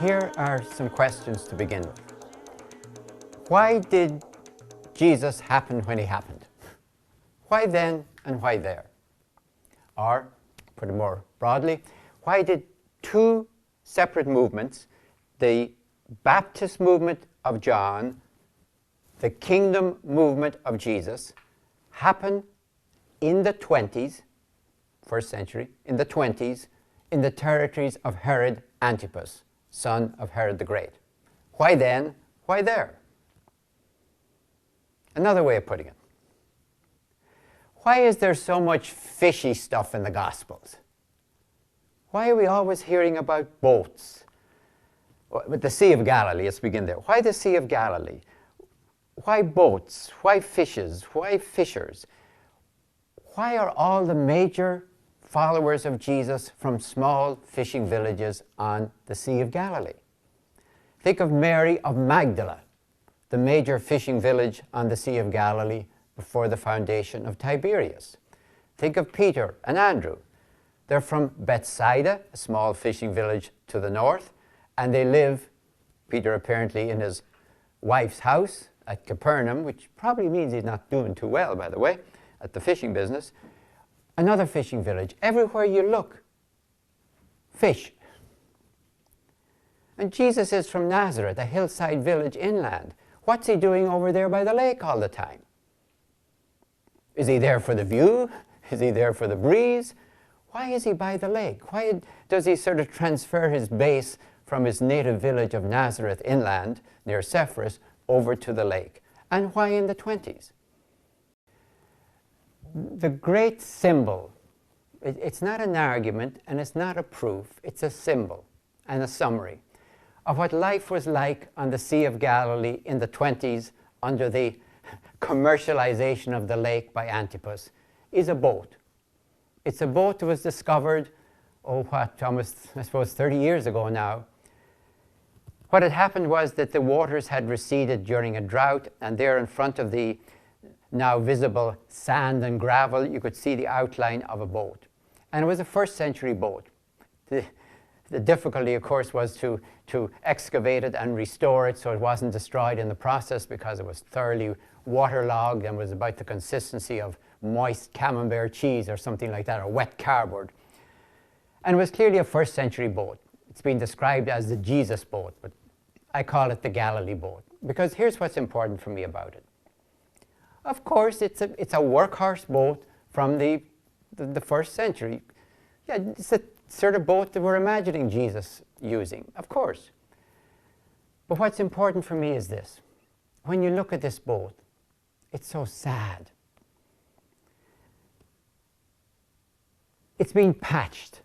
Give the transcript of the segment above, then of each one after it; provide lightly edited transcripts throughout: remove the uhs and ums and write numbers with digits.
Here are some questions to begin with. Why did Jesus happen when he happened? Why then and why there? Or, put it more broadly, why did two separate movements, the Baptist movement of John, the kingdom movement of Jesus, happen in the 20s, first century, in the 20s, in the territories of Herod Antipas, son of Herod the Great? Why then? Why there? Another way of putting it. Why is there so much fishy stuff in the Gospels? Why are we always hearing about boats? With the Sea of Galilee, let's begin there. Why the Sea of Galilee? Why boats? Why fishes? Why fishers? Why are all the major followers of Jesus from small fishing villages on the Sea of Galilee? Think of Mary of Magdala, the major fishing village on the Sea of Galilee before the foundation of Tiberias. Think of Peter and Andrew. They're from Bethsaida, a small fishing village to the north, and they live, Peter apparently, in his wife's house at Capernaum, which probably means he's not doing too well, by the way, at the fishing business. Another fishing village. Everywhere you look, fish. And Jesus is from Nazareth, a hillside village inland. What's he doing over there by the lake all the time? Is he there for the view? Is he there for the breeze? Why is he by the lake? Why does he sort of transfer his base from his native village of Nazareth inland, near Sepphoris, over to the lake? And why in the 20s? The great symbol, it's not an argument and it's not a proof, it's a symbol and a summary of what life was like on the Sea of Galilee in the 20s under the commercialization of the lake by Antipas, is a boat. It's a boat that was discovered, almost, I suppose, 30 years ago now. What had happened was that the waters had receded during a drought, and there in front of the now visible sand and gravel, you could see the outline of a boat. And it was a first century boat. The difficulty, of course, was to excavate it and restore it so it wasn't destroyed in the process, because it was thoroughly waterlogged and was about the consistency of moist camembert cheese or something like that, or wet cardboard. And it was clearly a first century boat. It's been described as the Jesus boat, but I call it the Galilee boat, because here's what's important for me about it. Of course, it's a workhorse boat from the first century. Yeah, it's the sort of boat that we're imagining Jesus using, of course. But what's important for me is this. When you look at this boat, it's so sad. It's being patched.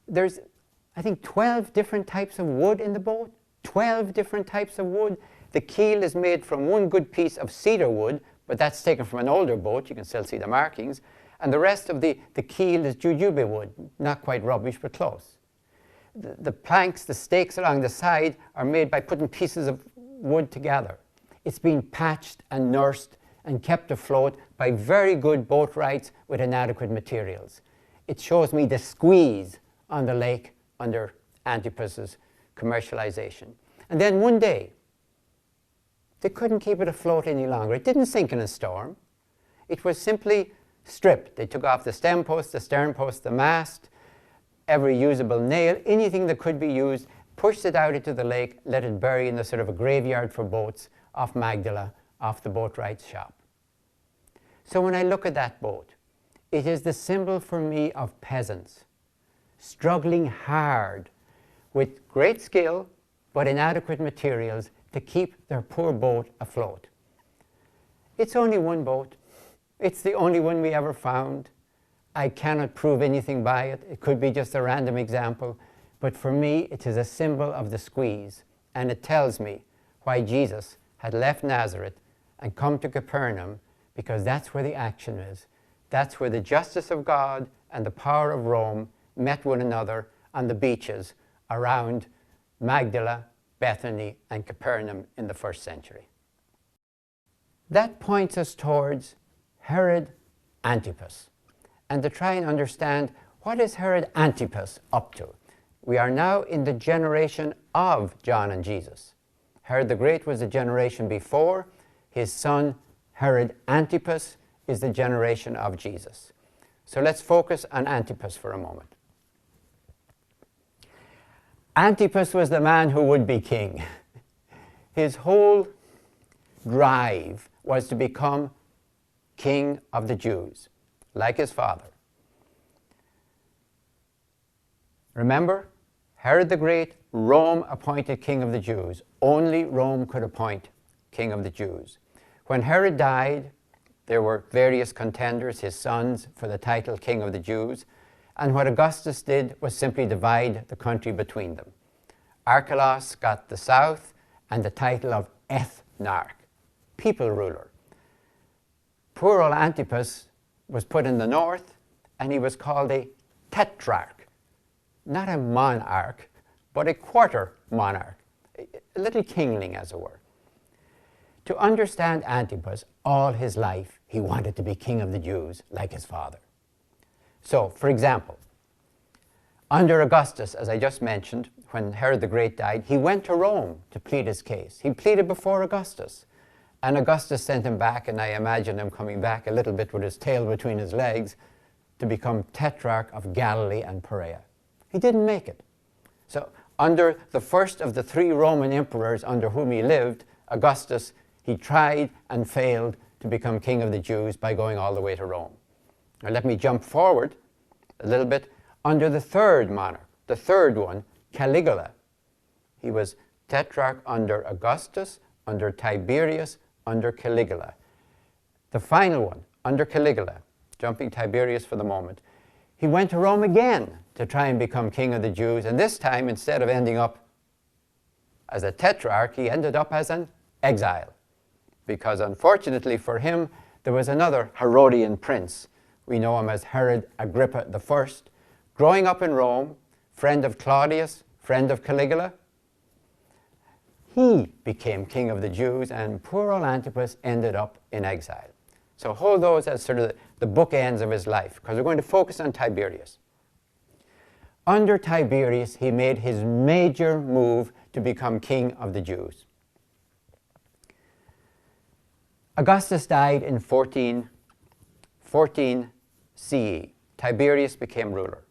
There's, I think, 12 different types of wood in the boat. 12 different types of wood. The keel is made from one good piece of cedar wood, but that's taken from an older boat. You can still see the markings. And the rest of the keel is jujube wood. Not quite rubbish, but close. The planks, the stakes along the side are made by putting pieces of wood together. It's being patched and nursed and kept afloat by very good boatwrights with inadequate materials. It shows me the squeeze on the lake under Antipas's commercialization. And then one day, they couldn't keep it afloat any longer. It didn't sink in a storm. It was simply stripped. They took off the stem post, the stern post, the mast, every usable nail, anything that could be used, pushed it out into the lake, let it bury in the sort of a graveyard for boats off Magdala, off the boatwright's shop. So when I look at that boat, it is the symbol for me of peasants struggling hard with great skill but inadequate materials to keep their poor boat afloat. It's only one boat. It's the only one we ever found. I cannot prove anything by it. It could be just a random example. But for me, it is a symbol of the squeeze. And it tells me why Jesus had left Nazareth and come to Capernaum, because that's where the action is. That's where the justice of God and the power of Rome met one another on the beaches around Magdala, Bethany, and Capernaum in the first century. That points us towards Herod Antipas, and to try and understand what is Herod Antipas up to. We are now in the generation of John and Jesus. Herod the Great was the generation before. His son, Herod Antipas, is the generation of Jesus. So let's focus on Antipas for a moment. Antipas was the man who would be king. His whole drive was to become king of the Jews, like his father. Remember, Herod the Great, Rome appointed king of the Jews. Only Rome could appoint king of the Jews. When Herod died, there were various contenders, his sons, for the title king of the Jews. And what Augustus did was simply divide the country between them. Archelaus got the south and the title of ethnarch, people ruler. Poor old Antipas was put in the north, and he was called a tetrarch. Not a monarch, but a quarter monarch, a little kingling, as it were. To understand Antipas, all his life, he wanted to be king of the Jews like his father. So, for example, under Augustus, as I just mentioned, when Herod the Great died, he went to Rome to plead his case. He pleaded before Augustus. And Augustus sent him back, and I imagine him coming back a little bit with his tail between his legs to become Tetrarch of Galilee and Perea. He didn't make it. So under the first of the three Roman emperors under whom he lived, Augustus, he tried and failed to become king of the Jews by going all the way to Rome. Now let me jump forward a little bit. Under the third monarch, the third one, Caligula, he was Tetrarch under Augustus, under Tiberius, under Caligula. The final one, under Caligula, jumping Tiberius for the moment, he went to Rome again to try and become king of the Jews, and this time, instead of ending up as a tetrarch, he ended up as an exile. Because unfortunately for him, there was another Herodian prince. We know him as Herod Agrippa I, growing up in Rome, friend of Claudius, friend of Caligula. He became king of the Jews, and poor old Antipas ended up in exile. So hold those as sort of the bookends of his life, because we're going to focus on Tiberius. Under Tiberius, he made his major move to become king of the Jews. Augustus died in 14 CE. Tiberius became ruler.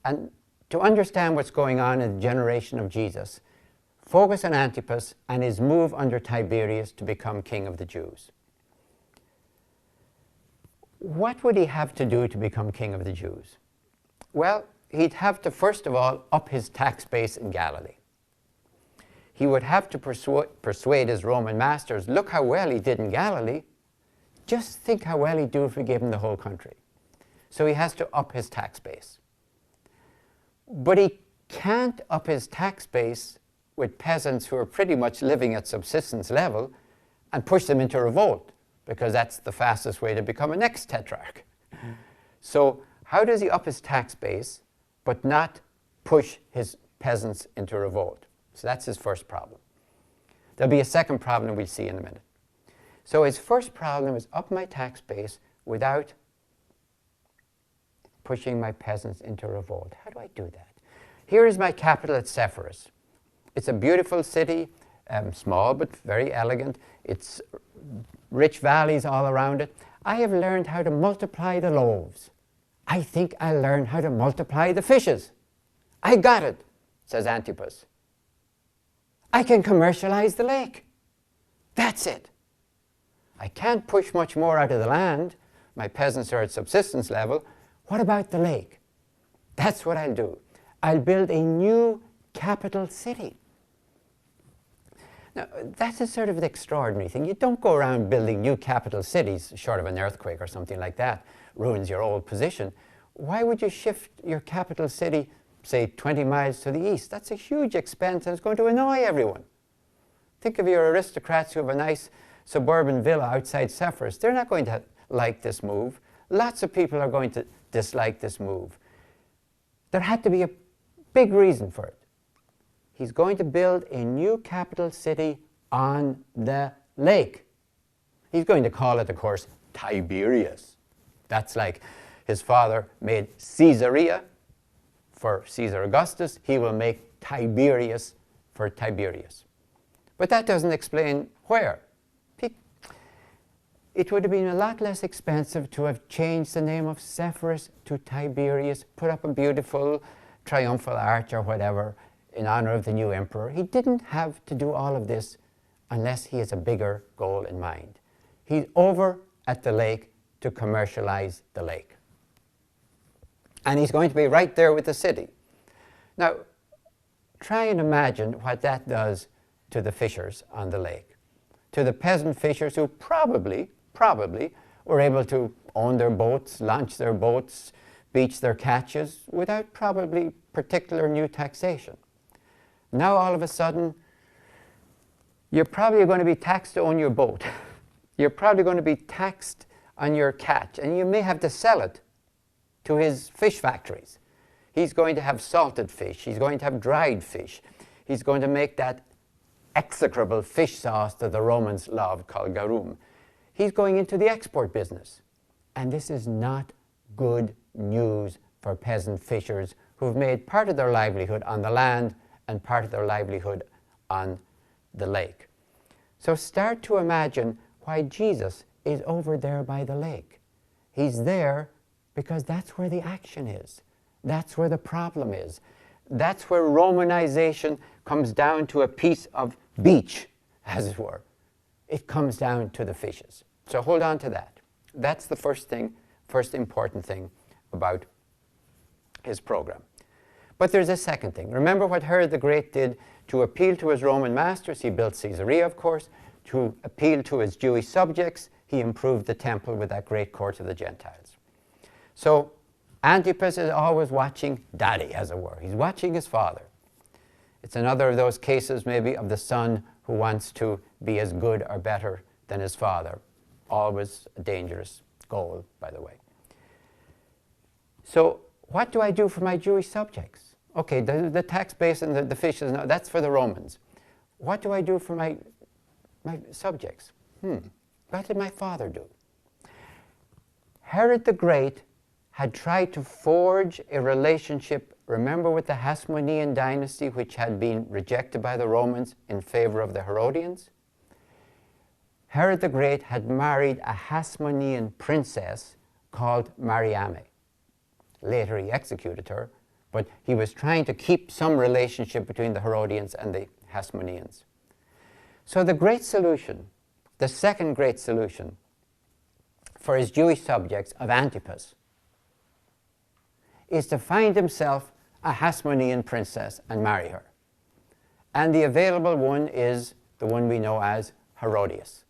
And to understand what's going on in the generation of Jesus, focus on Antipas and his move under Tiberius to become king of the Jews. What would he have to do to become king of the Jews? Well, he'd have to, first of all, up his tax base in Galilee. He would have to persuade his Roman masters, look how well he did in Galilee. Just think how well he'd do if we gave him the whole country. So he has to up his tax base. But he can't up his tax base with peasants who are pretty much living at subsistence level and push them into revolt, because that's the fastest way to become a next tetrarch. So how does he up his tax base but not push his peasants into revolt? So that's his first problem. There'll be a second problem we'll see in a minute. So his first problem is up my tax base without pushing my peasants into revolt. How do I do that? Here is my capital at Sepphoris. It's a beautiful city, small but very elegant. It's rich valleys all around it. I have learned how to multiply the loaves. I think I'll learn how to multiply the fishes. I got it, says Antipas. I can commercialize the lake. That's it. I can't push much more out of the land. My peasants are at subsistence level. What about the lake? That's what I'll do. I'll build a new capital city. Now, that's a sort of an extraordinary thing. You don't go around building new capital cities, short of an earthquake or something like that, ruins your old position. Why would you shift your capital city, say, 20 miles to the east? That's a huge expense, and it's going to annoy everyone. Think of your aristocrats who have a nice suburban villa outside Sepphoris. They're not going to like this move. Lots of people are going to dislike this move. There had to be a big reason for it. He's going to build a new capital city on the lake. He's going to call it, of course, Tiberias. That's like his father made Caesarea for Caesar Augustus, he will make Tiberius for Tiberius. But that doesn't explain where. It would have been a lot less expensive to have changed the name of Sepphoris to Tiberius, put up a beautiful triumphal arch or whatever in honor of the new emperor. He didn't have to do all of this unless he has a bigger goal in mind. He's over at the lake to commercialize the lake. And he's going to be right there with the city. Now, try and imagine what that does to the fishers on the lake, to the peasant fishers who probably were able to own their boats, launch their boats, beach their catches without probably particular new taxation. Now all of a sudden, you're probably going to be taxed to own your boat. You're probably going to be taxed on your catch, and you may have to sell it to his fish factories. He's going to have salted fish. He's going to have dried fish. He's going to make that execrable fish sauce that the Romans loved called garum. He's going into the export business. And this is not good news for peasant fishers who've made part of their livelihood on the land and part of their livelihood on the lake. So start to imagine why Jesus is over there by the lake. He's there because that's where the action is. That's where the problem is. That's where Romanization comes down to a piece of beach, as it were. It comes down to the fishes. So hold on to that. That's the first important thing about his program. But there's a second thing. Remember what Herod the Great did to appeal to his Roman masters? He built Caesarea, of course. To appeal to his Jewish subjects, he improved the temple with that great court of the Gentiles. So Antipas is always watching daddy, as it were. He's watching his father. It's another of those cases maybe of the son who wants to be as good or better than his father. Always a dangerous goal, by the way. So what do I do for my Jewish subjects? Okay, the tax base and the fishes, no, that's for the Romans. What do I do for my subjects? What did my father do? Herod the Great had tried to forge a relationship, remember, with the Hasmonean dynasty, which had been rejected by the Romans in favor of the Herodians. Herod the Great had married a Hasmonean princess called Mariamne. Later he executed her, but he was trying to keep some relationship between the Herodians and the Hasmoneans. So the great solution, the second great solution for his Jewish subjects of Antipas, is to find himself a Hasmonean princess and marry her. And the available one is the one we know as Herodias.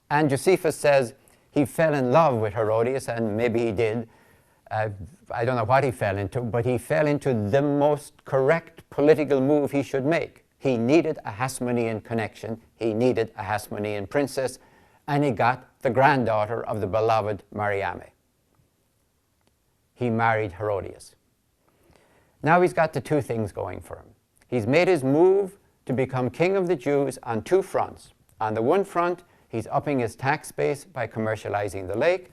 And Josephus says he fell in love with Herodias, and maybe he did. I don't know what he fell into, but he fell into the most correct political move he should make. He needed a Hasmonean connection. He needed a Hasmonean princess, and he got the granddaughter of the beloved Mariamne. He married Herodias. Now he's got the two things going for him. He's made his move to become king of the Jews on two fronts. On the one front, he's upping his tax base by commercializing the lake.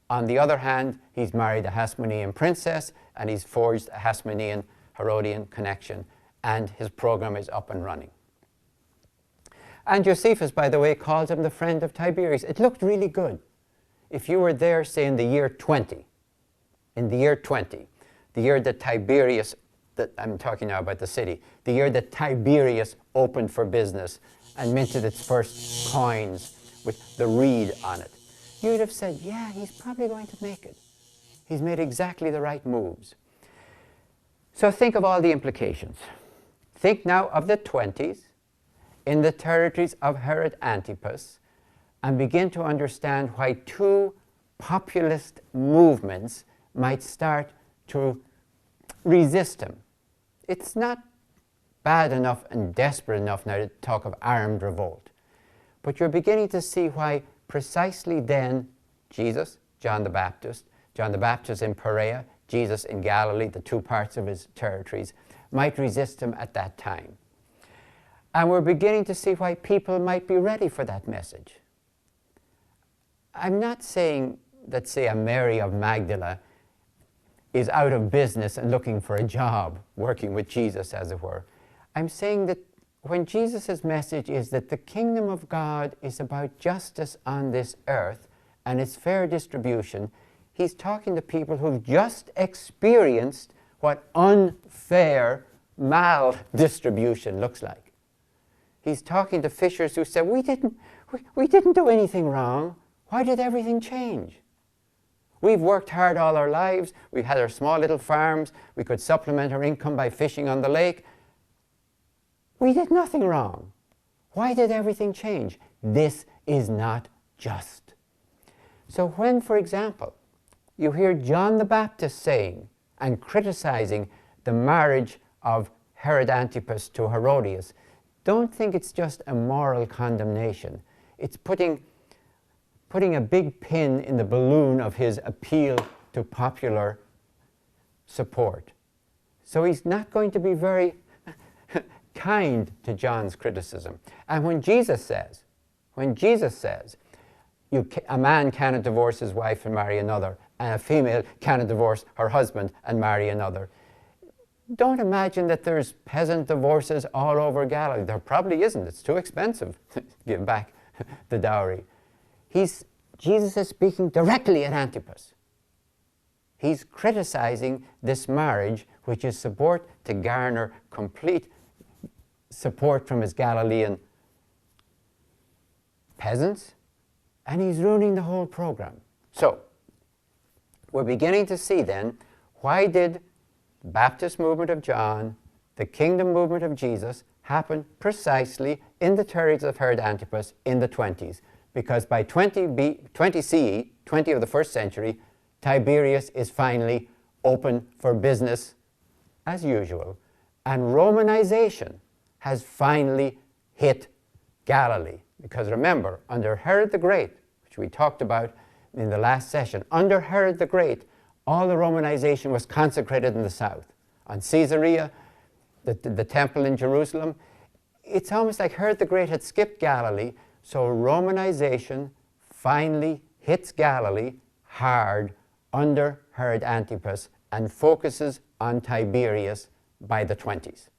On the other hand, he's married a Hasmonean princess, and he's forged a Hasmonean Herodian connection, and his program is up and running. And Josephus, by the way, calls him the friend of Tiberius. It looked really good. If you were there, say, in the year 20, the year that Tiberius, that I'm talking now about the city, the year that Tiberius opened for business and minted its first coins with the reed on it, you'd have said, yeah, he's probably going to make it. He's made exactly the right moves. So think of all the implications. Think now of the 20s in the territories of Herod Antipas, and begin to understand why two populist movements might start to resist him. It's not bad enough and desperate enough now to talk of armed revolt, but you're beginning to see why precisely then Jesus, John the Baptist in Perea, Jesus in Galilee, the two parts of his territories, might resist him at that time. And we're beginning to see why people might be ready for that message. I'm not saying that, say, a Mary of Magdala is out of business and looking for a job, working with Jesus, as it were. I'm saying that when Jesus' message is that the kingdom of God is about justice on this earth and its fair distribution, he's talking to people who've just experienced what unfair maldistribution looks like. He's talking to fishers who said, we didn't do anything wrong. Why did everything change? We've worked hard all our lives. We've had our small little farms. We could supplement our income by fishing on the lake. We did nothing wrong. Why did everything change? This is not just. So when, for example, you hear John the Baptist saying and criticizing the marriage of Herod Antipas to Herodias, don't think it's just a moral condemnation. It's putting a big pin in the balloon of his appeal to popular support. So he's not going to be very kind to John's criticism. And when Jesus says, a man cannot divorce his wife and marry another, and a female cannot divorce her husband and marry another, don't imagine that there's peasant divorces all over Galilee. There probably isn't. It's too expensive to give back the dowry. Jesus is speaking directly at Antipas. He's criticizing this marriage, which is support to garner complete support from his Galilean peasants, and he's ruining the whole program. So, we're beginning to see then, why did the Baptist movement of John, the kingdom movement of Jesus, happen precisely in the territories of Herod Antipas in the 20s? Because by 20 CE, 20 of the first century, Tiberias is finally open for business as usual, and Romanization has finally hit Galilee. Because remember, under Herod the Great, which we talked about in the last session, under Herod the Great, all the Romanization was concentrated in the south. On Caesarea, the temple in Jerusalem. It's almost like Herod the Great had skipped Galilee, so Romanization finally hits Galilee hard under Herod Antipas and focuses on Tiberias by the 20s.